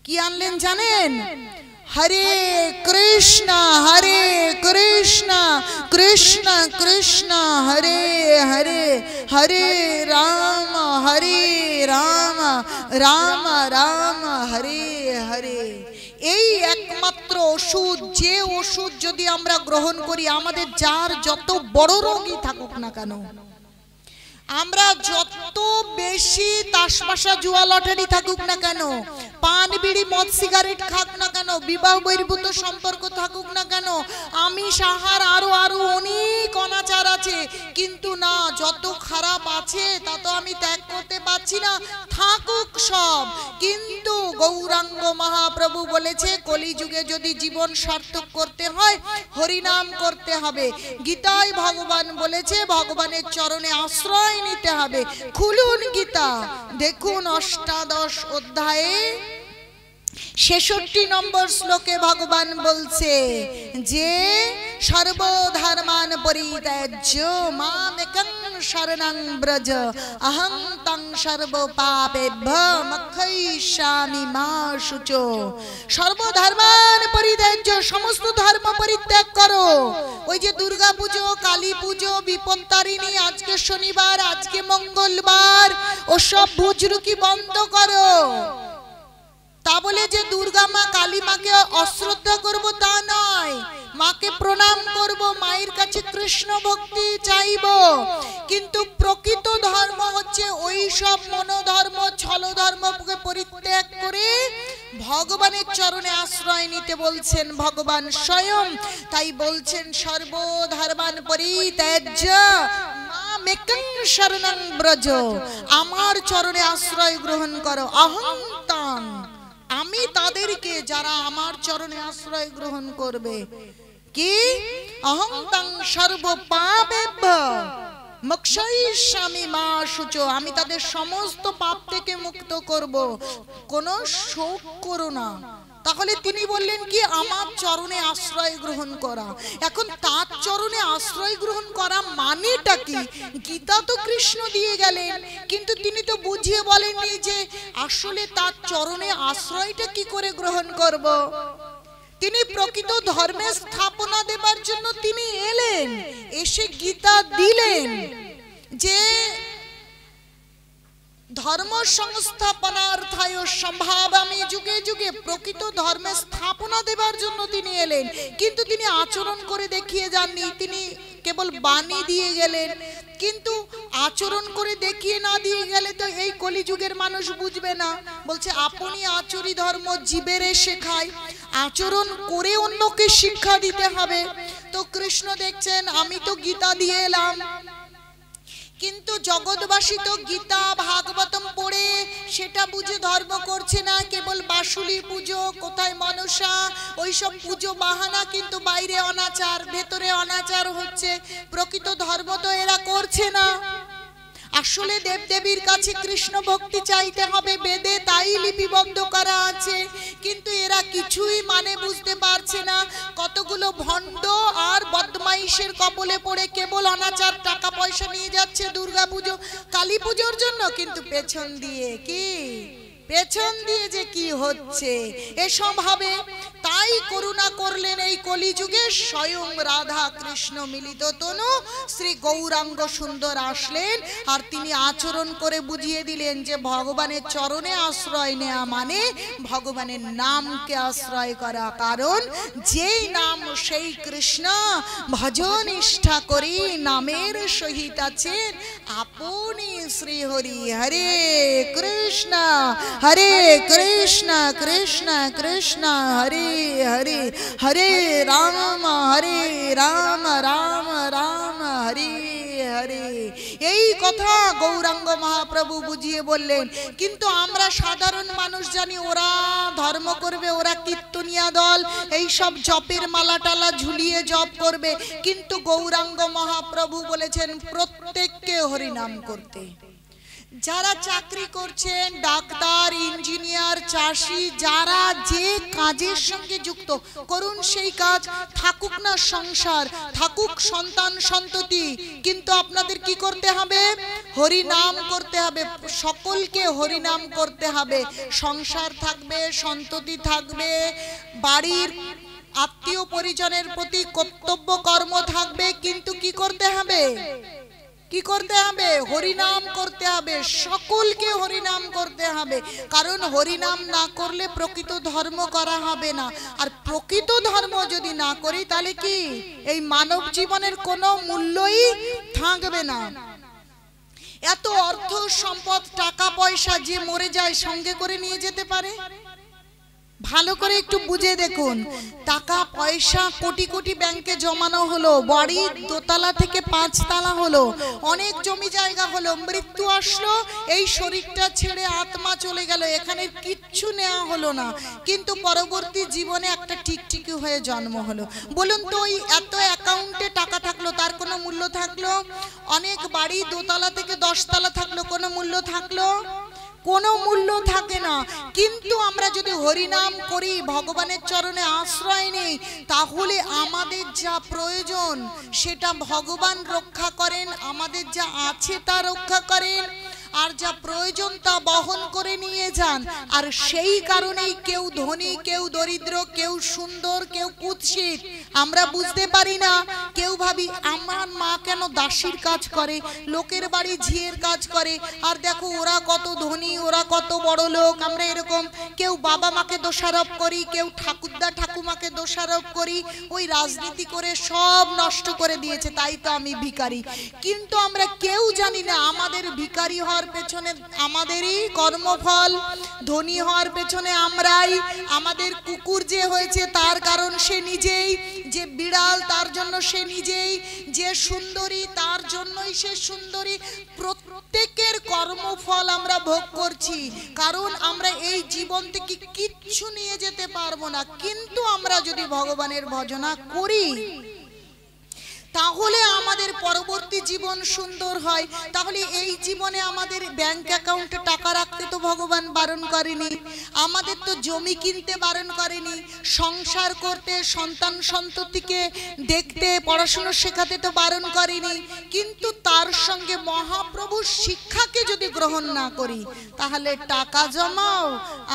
কি আনলেন জানেন? হরে কৃষ্ণ কৃষ্ণ কৃষ্ণ হরে হরে, হরে রাম রাম রাম হরে হরে। এই একমাত্র ওষুধ, যে ওষুধ যদি আমরা গ্রহণ করি, আমাদের যার যত বড় রোগই থাকুক না কেন, আমরা যত বেশি তাসমাশা জুয়া লটারি থাকুক না কেন, পান বিড়ি মদ সিগারেট খাক না কেন, বিবাহ বহির্ভূত সম্পর্ক থাকুক না কেন, আমিষ আহার আরো আরো অনেক অনাচার আছে, কিন্তু না, যত খারাপ আছে তা তো আমি ত্যাগ করতে পারছি না, থাকুক সব। কিন্তু গৌরাঙ্গ মহাপ্রভু বলেছে, কলিযুগে যদি জীবন সার্থক করতে হয় হরিনাম করতে হবে। গীতায় ভগবান বলেছে ভগবানের চরণে আশ্রয় নিতে হবে। খুলুন গীতা, দেখুন অষ্টাদশ অধ্যায়ে 66 নম্বর শ্লোকে ভগবান বলছে যে সর্বধর্মান পরিত্যাজ্য মামেকং শরণং ব্রজ অহং তং সর্ব পাপেভ্যো মোক্ষয়িষ্যামি মা শুচো। সর্বধর্মান পরিত্যাজ্য, সমস্ত ধর্ম পরিত্যাগ করো। ওই যে দুর্গা পুজো, কালী পুজো, বিপত্তারিণী, আজকে শনিবার, আজকে মঙ্গলবার, ওসব ভুজরুকি বন্ধ করো। তা বলে যে দুর্গা মা কালী মাকে অশ্রদ্ধা করব তা নয়, মাকে প্রণাম করব, মায়ের কাছে কৃষ্ণ ভক্তি চাইব। কিন্তু প্রকৃত ধর্ম হচ্ছে ওই সব মনোধর্ম, ছল ধর্মকে পরিত্যাগ করে ভগবানের চরণে আশ্রয় নিতে বলছেন ভগবান স্বয়ং। তাই বলছেন সর্বধর্মান পরিত্যাজ্য মামেকং শরণং ব্রজ, আমার চরণে আশ্রয় গ্রহণ করো। অহং তং, আমি তাদেরকে যারা আমার চরণে আশ্রয় গ্রহণ করবে, কি অহং তং সর্ব পাপেভ্যো মোক্ষয়িষ্যামি মা শুচো, আমি তাদের সমস্ত পাপ থেকে মুক্ত করব, কোনো শোক করো না। তাহলে তিনি বললেন কি, আমার চরণে আশ্রয় গ্রহণ করা। এখন তার চরণে আশ্রয় গ্রহণ করা মানেটা কি? গীতা তো কৃষ্ণ দিয়ে গেলেন, কিন্তু তিনি তো বুঝিয়ে বলেননি যে আসলে তার চরণে আশ্রয়টা কি করে গ্রহণ করব। তিনি প্রকৃত ধর্মের স্থাপনা দেবার জন্য তিনি এলেন, এসে গীতা দিলেন যে ধর্ম সংস্থাপনার্থায় সম্ভাবামি যুগে যুগে, প্রকৃত ধর্মের স্থাপনা দেবার জন্য তিনি এলেন। কিন্তু তিনি আচরণ করে দেখিয়ে যাননি, তিনি কেবল বাণী দিয়ে গেলেন। কিন্তু আচরণ করে দেখিয়ে না দিয়ে গেলে তো এই কলিযুগের মানুষ বুঝবে না। বলছে আপনি আচরি ধর্ম জীবেরে শেখায়, আচরণ করে অন্যকে শিক্ষা দিতে হবে। তো কৃষ্ণ দেখছেন আমি তো গীতা দিয়ে এলাম, কিন্তু জগৎবাসী তো গীতা ভাগবতম পড়ে সেটা বুঝে ধর্ম করছে না, কেবল বাসুলি পুজো, কোথায় মনসা, ওইসব পুজো বাহানা, কিন্তু বাইরে অনাচার, ভেতরে অনাচার হচ্ছে। প্রকৃত ধর্ম তো এরা করছে না। আসলে দেবদেবীর কাছে কৃষ্ণ ভক্তি চাইতে হবে, বেদে তাই লিপিবদ্ধ করা আছে, কিন্তু এরা কিছুই মানে বুঝতে পারছে না। কতগুলো ভণ্ড আর বদমাইশের কবলে পড়ে কেবল অনাচার, টাকা পয়সা নিয়ে যাচ্ছে দুর্গা পুজো কালী পুজোর জন্য, কিন্তু পেছন দিয়ে কি, পেছন দিয়ে যে কি হচ্ছে এসব হবে। তাই করুণা করলেন এই কলিযুগে স্বয়ং রাধা কৃষ্ণ মিলিত তনু শ্রী গৌরাঙ্গ সুন্দর আসলেন, আর তিনি আচরণ করে বুঝিয়ে দিলেন যে ভগবানের চরণে আশ্রয় নেওয়া মানে ভগবানের নামকে আশ্রয় করা। কারণ যেই নাম সেই কৃষ্ণ, ভজন নিষ্ঠা করি নামের সহিত আছেন আপনি শ্রীহরি। হরে কৃষ্ণ কৃষ্ণ কৃষ্ণ হরে হরে, হরে রাম রাম রাম হরে হরে। এই কথা গৌরাঙ্গ মহাপ্রভু বুঝিয়ে বললেন। কিন্তু আমরা সাধারণ মানুষ জানি ওরা ধর্ম করবে, ওরা কীর্তনিয়া দল, এই সব জপের মালা টালা ঝুলিয়ে জপ করবে। কিন্তু গৌরাঙ্গ মহাপ্রভু বলেছেন প্রত্যেককে হরিনাম করতে। যারা চাকরি করছেন, ডাক্তার, ইঞ্জিনিয়ার, চাষি, যারা যে কাজের সঙ্গে যুক্ত, করুন সেই কাজ, থাকুক না সংসার, থাকুক সন্তান সন্ততি, কিন্তু আপনাদের কি করতে হবে? হরি নাম করতে হবে, সকলকে হরি নাম করতে হবে। সংসার থাকবে, সন্ততি থাকবে, বাড়ির আত্মীয় পরিজনের প্রতি কর্তব্য কর্ম থাকবে, কিন্তু কি করতে হবে? কি করতে হবে? হরিনাম করতে হবে, সকলকে হরিনাম করতে হবে। কারণ হরিনাম না করলে প্রকৃত ধর্ম করা হবে না। আর প্রকৃত ধর্ম যদি না করি তাহলে কি এই মানব জীবনের কোনো মূল্যই থাকবে না। এত অর্থ সম্পদ, টাকা পয়সা যে মরে যায় সঙ্গে করে নিয়ে যেতে পারে? ভালো করে একটু বুঝে দেখুন। টাকা পয়সা কোটি কোটি ব্যাংকে জমানো হলো, বাড়ি দোতলা থেকে 5 তলা হলো, অনেক জমি জায়গা হলো, মৃত্যু আসলো, এই শরীরটা ছেড়ে আত্মা চলে গেল, এখানে কিচ্ছু নেওয়া হলো না, কিন্তু পরবর্তী জীবনে একটা টিকটিকি হয়ে জন্ম হলো। বলুন তো, ওই এত অ্যাকাউন্টে টাকা থাকলো, তার কোনো মূল্য থাকলো? অনেক বাড়ি দোতলা থেকে 10 তলা থাকলো, কোনো মূল্য থাকলো? কোনো মূল্য থাকে না। কিন্তু আমরা যদি হরিনাম করি, ভগবানের চরণে আশ্রয় নেই, তাহলে আমাদের যা প্রয়োজন সেটা ভগবান রক্ষা করেন, আমাদের যা আছে তা রক্ষা করেন, আর যা প্রয়োজন তা বহন করে নিয়ে যান। আর সেই কারণেই কেউ ধনী, কেউ দরিদ্র, কেউ সুন্দর, কেউ কুৎসিত আমরা বুঝতে পারি না। কেউ ভাবি আমার মা কেন দাসীর কাজ করে, লোকের বাড়ি ঝিয়ের কাজ করে, আর দেখো ওরা কত ধনী, ওরা কত বড় লোক, আমরা এরকম। কেউ বাবা মাকে দোষারোপ করি, কেউ ঠাকুরদা ঠাকুমাকে দোষারোপ করি, ওই রাজনীতি করে সব নষ্ট করে দিয়েছে, তাই তো আমি ভিখারি। কিন্তু আমরা কেউ জানি না আমাদের ভিখারি হওয়ার পেছনে আমাদেরই কর্মফল, ধনী হওয়ার পেছনে আমরাই। আমাদের কুকুর যে হয়েছে তার কারণ সে নিজেই, যে বিড়াল তার জন্য সে নিজেই, যে সুন্দরী তার জন্যই সে সুন্দরী। প্রত্যেকের কর্মফল আমরা ভোগ করছি, কারণ আমরা এই জীবন থেকে কিচ্ছু নিয়ে যেতে পারবো না। কিন্তু আমরা যদি ভগবানের ভজনা করি তাহলে আমাদের পরবর্তী জীবন সুন্দর হয়। তাহলে এই জীবনে আমাদের ব্যাংক অ্যাকাউন্টে টাকা রাখতে তো ভগবান বারণ করেনি, আমাদের তো জমি কিনতে বারণ করেনি, সংসার করতে, সন্তান সন্ততিকে দেখতে, পড়াশোনা শেখাতে তো বারণ করেনি। কিন্তু তার সঙ্গে মহাপ্রভুর শিক্ষাকে যদি গ্রহণ না করি, তাহলে টাকা জমাও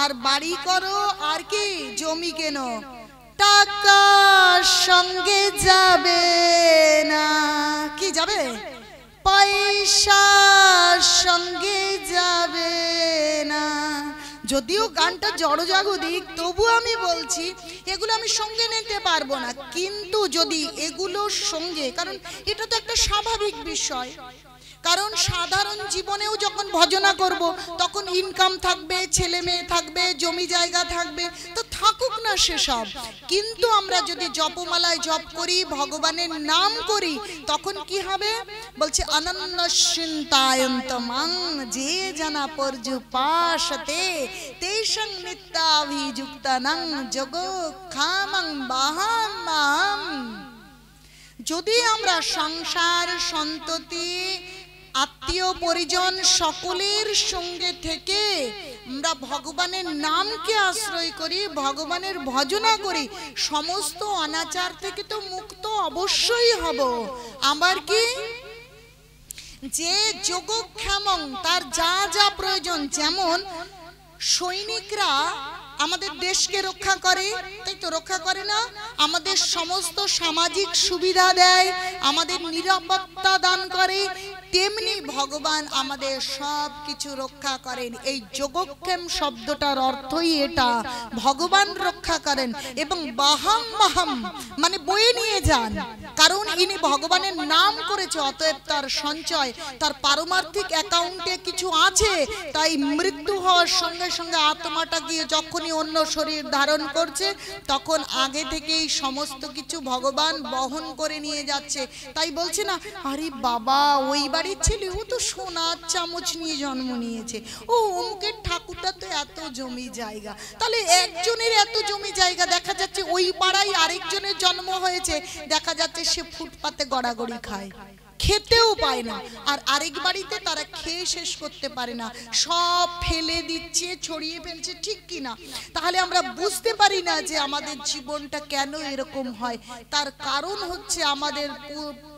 আর বাড়ি করো আর কি জমি কেনো, টাকা সঙ্গে যাবে না। কি যাবে? পয়সা সঙ্গে যাবে না। যদিও গানটা জড়জাগতিক, তবু আমি বলছি এগুলো আমি সঙ্গে নিতে পারবো না। কিন্তু যদি এগুলোর সঙ্গে, কারণ এটা তো একটা স্বাভাবিক বিষয়, কারণ সাধারণ জীবনেও যখন ভজনা করব তখন ইনকাম থাকবে, ছেলে মেয়ে থাকবে, জমি জায়গা থাকবে, তো থাকুক না সেসব। কিন্তু আমরা যদি জপমালায় জপ করি, ভগবানের নাম করি, তখন কি হবে? বলছে অনন্য চিন্তায়ন্তমাং যে জানা পরজু পাশতে তেষং নিত্যাভিযুক্তানাং যোগো খামাং বাহাম। যদি আমরা সংসার, সন্ততি, আত্মীয় পরিজন সকলের সঙ্গে থেকে আমরা ভগবানের নামকে আশ্রয় করি, ভগবানের ভজনা করি, সমস্ত অনাচার থেকে তো মুক্ত অবশ্যই হব। আবার কি, যে যোগক্ষেমং তার যা যা প্রয়োজন, যেমন সৈনিকরা আমাদের দেশকে রক্ষা করে, তাই তো রক্ষা করে না, আমাদের সমস্ত সামাজিক সুবিধা দেয়, আমাদের নিরাপত্তা দান করে, তেমনি ভগবান আমাদের সব কিছু রক্ষা করেন। এই যোগক্ষেম শব্দটার অর্থই এটা, ভগবান রক্ষা করেন। এবং বাহাম মাহাম মানে বয়ে নিয়ে যান, কারণ ইনি ভগবানের নাম করেছে, অতএব তার সঞ্চয়, তার পারমার্থিক অ্যাকাউন্টে কিছু আছে। তাই মৃত্যু হওয়ার সঙ্গে সঙ্গে আত্মাটা গিয়ে যখনই অন্য শরীর ধারণ করছে, তখন আগে থেকেই সমস্ত কিছু ভগবান বহন করে নিয়ে যাচ্ছে। তাই বলছে না, আরে বাবা ওই বাড়ির ছেলে, ও তো সোনার চামচ নিয়ে জন্ম নিয়েছে, ও অমুকের ঠাকুরটা তো এত জমি জায়গা। তাহলে একজনের এত জমি জায়গা, দেখা যাচ্ছে ওই পাড়ায় আরেকজনের জন্ম হয়েছে, দেখা যাচ্ছে সে ফুটপাতে গড়াগড়ি খায়। খেতেও পায় না, আর আরেক বাড়িতে তারা খেয়ে শেষ করতে পারে না, সব ফেলে দিচ্ছে, ছড়িয়ে ফেলছে, ঠিক কি না? তাহলে আমরা বুঝতে পারি না যে আমাদের জীবনটা কেন এরকম হয়। তার কারণ হচ্ছে আমাদের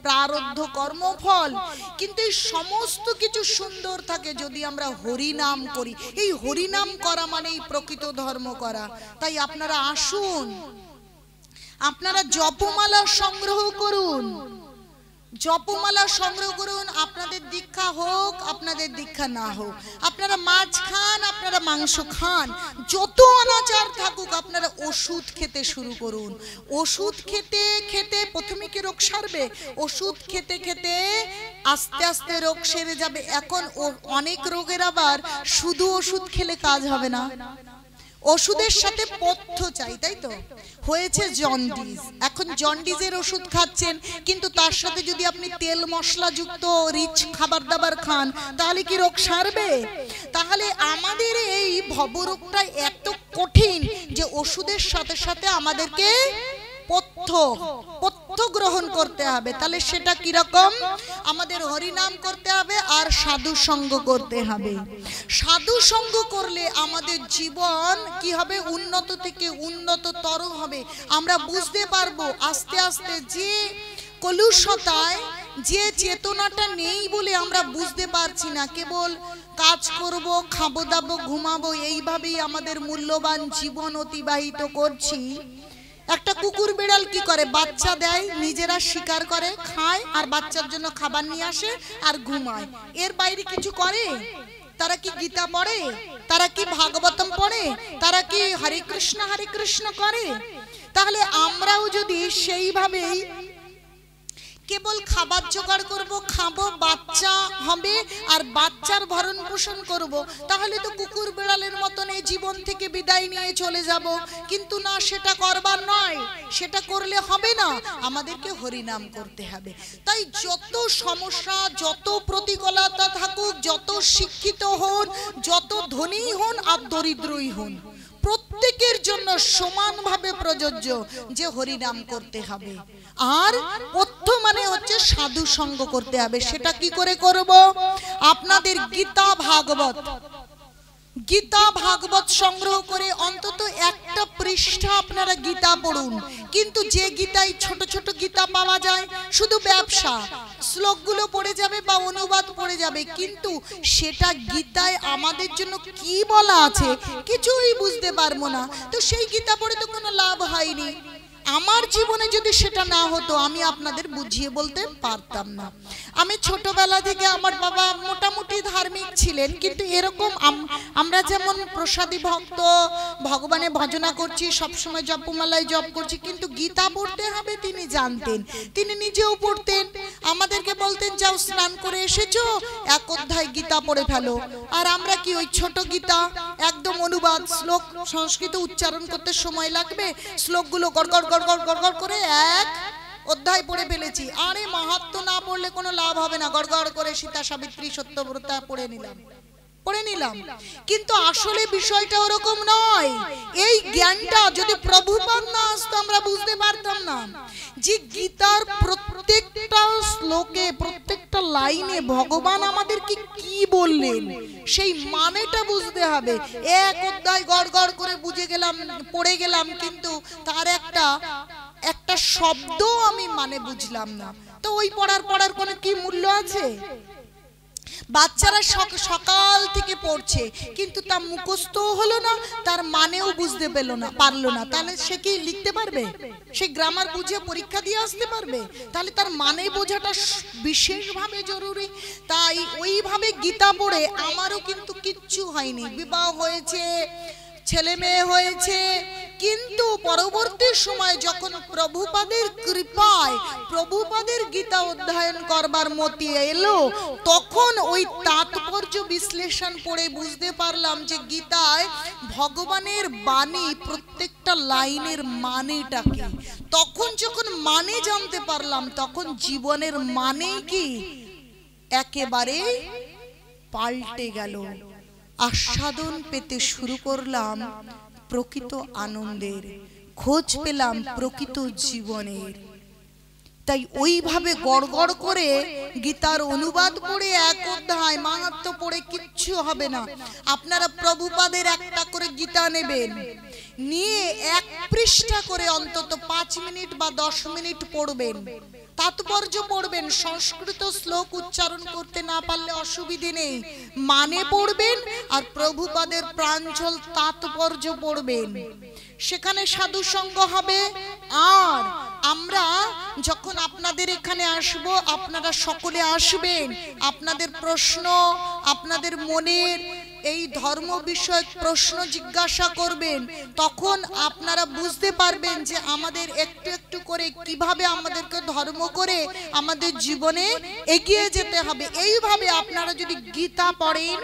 প্রারব্ধ কর্মফল। কিন্তু এই সমস্ত কিছু সুন্দর থাকে যদি আমরা হরিনাম করি। এই হরিনাম করা মানেই প্রকৃত ধর্ম করা। তাই আপনারা আসুন, আপনারা জপমালা সংগ্রহ করুন, জপমালা সংগ্রহ করুন। আপনাদের দীক্ষা হোক, আপনাদের দীক্ষা না হোক, আপনারা মাছ খান, আপনারা মাংস খান, যত অনাচার থাকুক, আপনারা ওষুধ খেতে শুরু করুন। ওষুধ খেতে খেতে প্রথমে কি রোগ সারবে? ওষুধ খেতে খেতে আস্তে আস্তে রোগ সেরে যাবে। এখন অনেক রোগের আবার শুধু ওষুধ খেলে কাজ হবে না, ওষুধের সাথে পথ্য চাই, তাই তো? হয়েছে জন্ডিস, এখন জন্ডিসের ওষুধ খাচ্ছেন, কিন্তু তার সাথে যদি আপনি তেল মশলা যুক্ত রিচ খাবার দাবার খান, তাহলে কি রোগ সারবে? তাহলে আমাদের এই ভবরোগটা এত কঠিন যে ওষুধের সাথে সাথে আমাদেরকে পথ্য গ্রহণ করতে হবে। তাহলে সেটা কিরকম? আমাদের হরিনাম করতে হবে আর সাধু সঙ্গ করতে হবে। সাধু সঙ্গ করলে আমাদের জীবন কি হবে? উন্নত থেকে উন্নততর হবে। আমরা বুঝতে পারবো আস্তে আস্তে যে কলুষতায় যে চেতনাটা নেই বলে আমরা বুঝতে পারছি না, কেবল কাজ করব, খাবো দাবো, ঘুমাবো, এইভাবেই আমাদের মূল্যবান জীবন অতিবাহিত করছি। একটা কুকুর বিড়াল কি করে? বাচ্চা দেয়, নিজেরা শিকার করে, খায়, আর বাচ্চার জন্য খাবার নিয়ে আসে আর ঘুমায়। এর বাইরে কিছু করে? তারা কি গীতা পড়ে? তারা কি ভাগবতম পড়ে? তারা কি হরে কৃষ্ণ করে? তাহলে আমরাও যদি সেইভাবেই কেবল খাবার জোগাড় করব, খাবো, বাচ্চা হবে আর বাচ্চার ভরণ পোষণ করব, তাহলে তো কুকুর বিড়ালের মতন এই জীবন থেকে বিদায় নিয়ে চলে যাব। কিন্তু না, সেটা করবার নয়, সেটা করলে হবে না, আমাদেরকে হরিনাম করতে হবে। তাই যত সমস্যা, যত প্রতিকূলতা থাকুক, যত শিক্ষিত হন, যত ধনী হন আর দরিদ্রই হন, প্রত্যেকের জন্য সমানভাবে প্রযোজ্য যে হরিনাম করতে হবে। আর পথ্য মানে হচ্ছে সাধু সঙ্গ করতে হবে। সেটা কি করে করব? আপনাদের গীতা ভাগবত সংগ্রহ করে অন্তত একটা পৃষ্ঠা আপনারা গীতা পড়ুন। কিন্তু যে গীতায় ছোট ছোট গীতা পাওয়া যায়, শুধু ব্যবসা, শ্লোকগুলো পড়ে যাবে বা অনুবাদ পড়ে যাবে, কিন্তু সেটা গীতায় আমাদের জন্য কি বলা আছে কিছুই বুঝতে পারবো না। তো সেই গীতা পড়ে তো কোনো লাভ হয়নি। আমার জীবনে যদি সেটা না হতো, আমি আপনাদের বুঝিয়ে বলতে পারতাম না। আমি ছোটবেলা থেকে, আমার বাবা মোটামুটি ধার্মিক ছিলেন, কিন্তু এরকম আমরা যেমন প্রসাদী ভক্ত, ভগবানের ভজনা করছি, সবসময় জপমালায় জপ করছি, কিন্তু গীতা পড়তে হবে তিনি জানতেন, তিনি নিজেও পড়তেন। আমাদেরকে বলতেন, যাও স্নান করে এসেছো, এক অধ্যায় গীতা পড়ে ফেলো। আর আমরা কি ওই ছোট গীতা একদম অনুবাদ, শ্লোক সংস্কৃত উচ্চারণ করতে সময় লাগবে, শ্লোকগুলো গড়গড় গড়গড় গড়গড় করে এক অধ্যায় পড়ে ফেলেছি। আরে মাহাত্ম্য না পড়লে কোনো লাভ হবে না, গড়গড় করে সীতা সাবিত্রী সত্যব্রতা পড়ে নিলাম। কিন্তু আসলে বিষয়টা ওরকম নয়। এই জ্ঞানটা যদি প্রভুপাদ না আসতো, আমরা বুঝতে পারতাম না যে গীতার প্রত্যেকটা শ্লোকে, প্রত্যেকটা লাইনে ভগবান আমাদেরকে কি বললেন, সেই মানেটা বুঝতে হবে। এক অধ্যায় গড়গড় করে বুঝে গেলাম, পড়ে গেলাম, কিন্তু তার একটা শব্দ আমি মানে বুঝলাম না, তো ওই পড়ার কোনো কি মূল্য আছে? বাচ্চারা সকাল থেকে পড়ছে, কিন্তু তার মুখস্থ হলো না, তার মানেও বুঝতে পারলো না, তাহলে সে কি লিখতে পারবে? সে গ্রামার বুঝে পরীক্ষা দিয়ে আসতে পারবে? তাহলে তার মানে বোঝাটা বিশেষভাবে জরুরি। তাই ওইভাবে গীতা পড়ে আমারও কিন্তু কিচ্ছু হয়নি, বিবাহ হয়েছে, ছেলে মেয়ে হয়েছে, কিন্তু পরবর্তী সময় যখন প্রভুপাদের কৃপায় প্রভুপাদের গীতা অধ্যয়ন করবার মতি এলো, তখন ওই তাৎপর্য বিশ্লেষণ পড়ে বুঝতে পারলাম যে গীতায় ভগবানের বাণী প্রত্যেকটা লাইনের মানেটা কি। তখন যখন মানে জানতে পারলাম, তখন জীবনের মানে কি একেবারে পাল্টে গেল। আস্বাদন পেতে শুরু করলাম প্রকৃত আনন্দের, খোঁজ পেলাম প্রকৃত জীবনের। তাই ওইভাবে গড়গড় করে গীতার অনুবাদ পড়ে এক অধ্যায় মাহাত্ম্য পড়ে কিচ্ছু হবে না। আপনারা প্রভুপাদের একটা করে গীতা নেবেন, নিয়ে এক পৃষ্ঠা করে অন্তত 5 মিনিট বা 10 মিনিট পড়বেন, তাৎপর্য পড়বেন। সংস্কৃত শ্লোক উচ্চারণ করতে না পারলে অসুবিধে নেই, মানে পড়বেন আর প্রভুপাদের প্রাঞ্জল তাৎপর্য পড়বেন। সেখানে সাধু সঙ্গ হবে। আর আমরা যখন আপনাদের এখানে আসব, আপনারা সকলে আসবেন, আপনাদের প্রশ্ন, আপনাদের মনের এই ধর্ম বিষয়ক প্রশ্ন জিজ্ঞাসা করবেন, তখন আপনারা বুঝতে পারবেন যে আমাদের একটু একটু করে কিভাবে আমাদেরকে ধর্ম করে আমাদের জীবনে এগিয়ে যেতে হবে। এইভাবে আপনারা যদি গীতা পড়েন,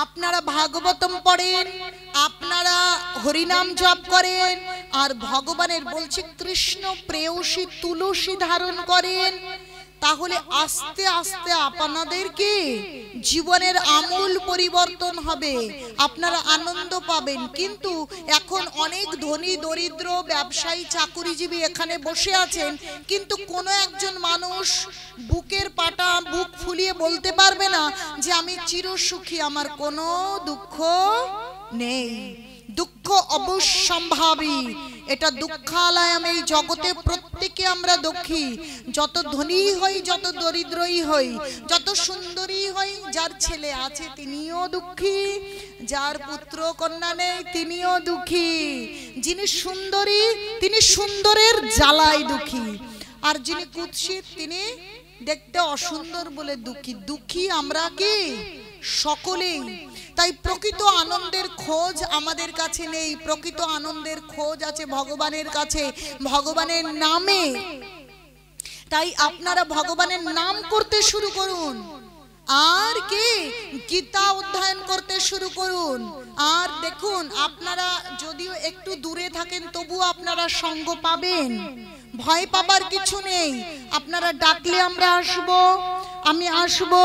আপনারা ভাগবতম পড়েন, আপনারা হরিনাম জপ করেন, আর ভগবানের বলছি কৃষ্ণ প্রেয়সী তুলসী ধারণ করেন, তাহলে আস্তে আস্তে আপনাদেরকে জীবনের আমূল পরিবর্তন হবে, আপনারা আনন্দ পাবেন। কিন্তু এখন অনেক ধনী দরিদ্র ব্যবসায়ী চাকুরিজীবী এখানে বসে আছেন, কিন্তু কোনো একজন মানুষ বুকের পাটা বুক ফুলিয়ে বলতে পারবে না যে আমি চিরসুখী, আমার কোনো দুঃখ নেই। দুঃখ অবশ্যম্ভাবী, এটা দুঃখালয়ম। এই জগতে প্রত্যেকে আমরা দুঃখী, যত ধনী হই, যত দরিদ্রই হই, যত সুন্দরী হই, যার ছেলে আছে তিনিও দুঃখী, যার পুত্র কন্যা নেই তিনিও দুঃখী। যিনি সুন্দরী তিনি সুন্দরের জ্বালায় দুঃখী, আর যিনি কুৎসিত তিনি দেখতে অসুন্দর বলে দুঃখী। দুঃখী আমরা কি? সকলেই। তাই প্রকৃত আনন্দের খোঁজ আমাদের কাছে নেই, প্রকৃত আনন্দের খোঁজ আছে ভগবানের কাছে, ভগবানের নামে। তাই আপনারা ভগবানের নাম করতে শুরু করুন, আর কি গীতা অধ্যয়ন করতে শুরু করুন। আর দেখুন, আপনারা যদিও একটু দূরে থাকেন তবু আপনারা সঙ্গ পাবেন, ভয় পাবার কিছু নেই। আপনারা ডাকলে আমরা আসবো, আমি আসবো।